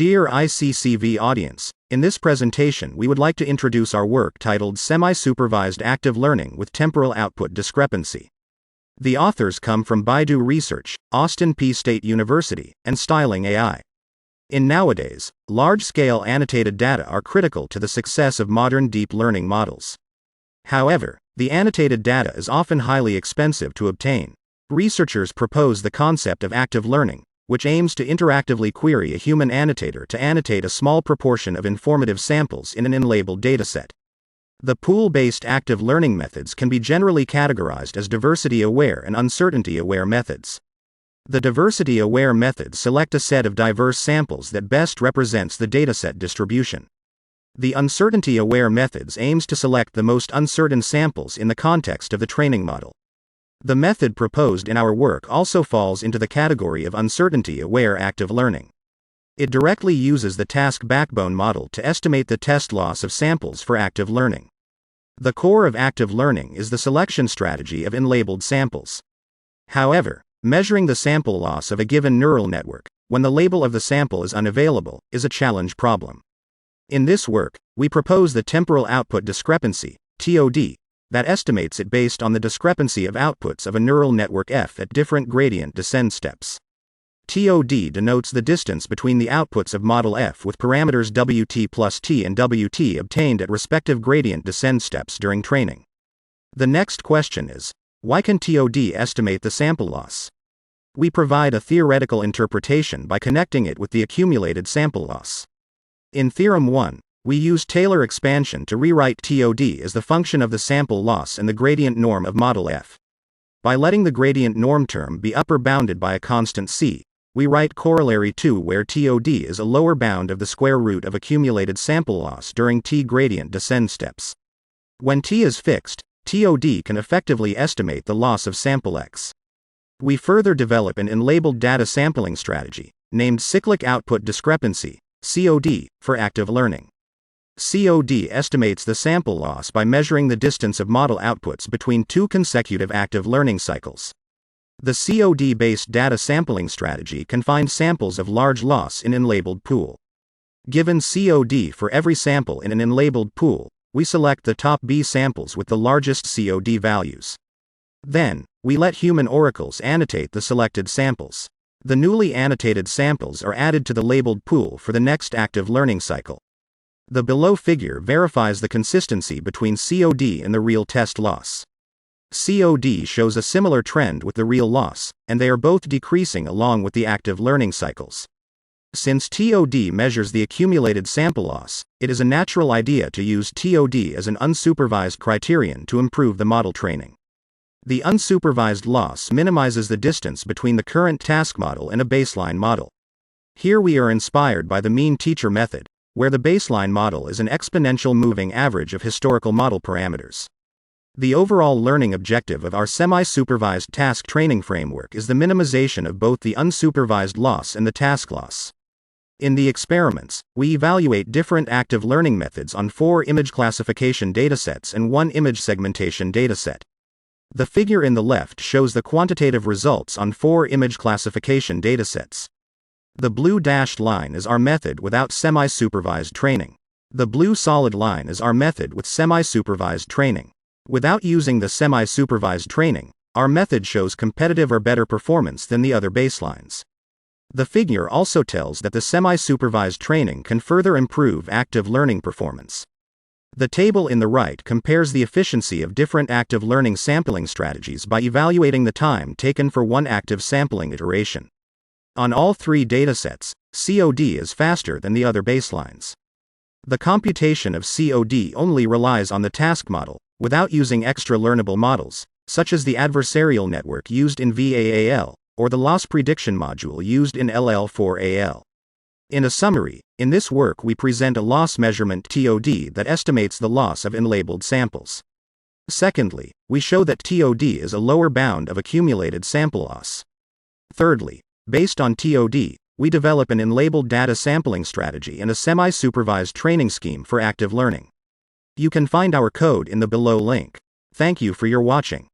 Dear ICCV audience, in this presentation we would like to introduce our work titled Semi-Supervised Active Learning with Temporal Output Discrepancy. The authors come from Baidu Research, Austin Peay State University, and Styling AI. In nowadays, large-scale annotated data are critical to the success of modern deep learning models. However, the annotated data is often highly expensive to obtain. Researchers propose the concept of active learning, which aims to interactively query a human annotator to annotate a small proportion of informative samples in an unlabeled dataset. The pool-based active learning methods can be generally categorized as diversity-aware and uncertainty-aware methods. The diversity-aware methods select a set of diverse samples that best represents the dataset distribution. The uncertainty-aware methods aims to select the most uncertain samples in the context of the training model. The method proposed in our work also falls into the category of uncertainty-aware active learning. It directly uses the task backbone model to estimate the test loss of samples for active learning. The core of active learning is the selection strategy of unlabeled samples. However, measuring the sample loss of a given neural network, when the label of the sample is unavailable, is a challenge problem. In this work, we propose the temporal output discrepancy, TOD, that estimates it based on the discrepancy of outputs of a neural network F at different gradient descent steps. TOD denotes the distance between the outputs of model F with parameters Wt plus T and Wt obtained at respective gradient descent steps during training. The next question is, why can TOD estimate the sample loss? We provide a theoretical interpretation by connecting it with the accumulated sample loss. In Theorem 1, we use Taylor expansion to rewrite TOD as the function of the sample loss and the gradient norm of model F. By letting the gradient norm term be upper bounded by a constant c, we write corollary 2 where TOD is a lower bound of the square root of accumulated sample loss during t gradient descent steps. When t is fixed, TOD can effectively estimate the loss of sample x. We further develop an unlabeled data sampling strategy, named Cyclic Output Discrepancy, COD, for active learning. COD estimates the sample loss by measuring the distance of model outputs between two consecutive active learning cycles. The COD-based data sampling strategy can find samples of large loss in an unlabeled pool. Given COD for every sample in an unlabeled pool, we select the top B samples with the largest COD values. Then, we let human oracles annotate the selected samples. The newly annotated samples are added to the labeled pool for the next active learning cycle. The below figure verifies the consistency between COD and the real test loss. COD shows a similar trend with the real loss, and they are both decreasing along with the active learning cycles. Since TOD measures the accumulated sample loss, it is a natural idea to use TOD as an unsupervised criterion to improve the model training. The unsupervised loss minimizes the distance between the current task model and a baseline model. Here we are inspired by the mean teacher method, where the baseline model is an exponential moving average of historical model parameters. The overall learning objective of our semi-supervised task training framework is the minimization of both the unsupervised loss and the task loss. In the experiments, we evaluate different active learning methods on 4 image classification datasets and 1 image segmentation dataset. The figure in the left shows the quantitative results on 4 image classification datasets. The blue dashed line is our method without semi-supervised training. The blue solid line is our method with semi-supervised training. Without using the semi-supervised training, our method shows competitive or better performance than the other baselines. The figure also tells that the semi-supervised training can further improve active learning performance. The table in the right compares the efficiency of different active learning sampling strategies by evaluating the time taken for one active sampling iteration. On all 3 datasets, COD is faster than the other baselines. The computation of COD only relies on the task model, without using extra learnable models, such as the adversarial network used in VAAL, or the loss prediction module used in LL4AL. In a summary, in this work we present a loss measurement TOD that estimates the loss of unlabeled samples. Secondly, we show that TOD is a lower bound of accumulated sample loss. Thirdly, based on TOD, we develop an unlabeled data sampling strategy and a semi-supervised training scheme for active learning. You can find our code in the below link. Thank you for your watching.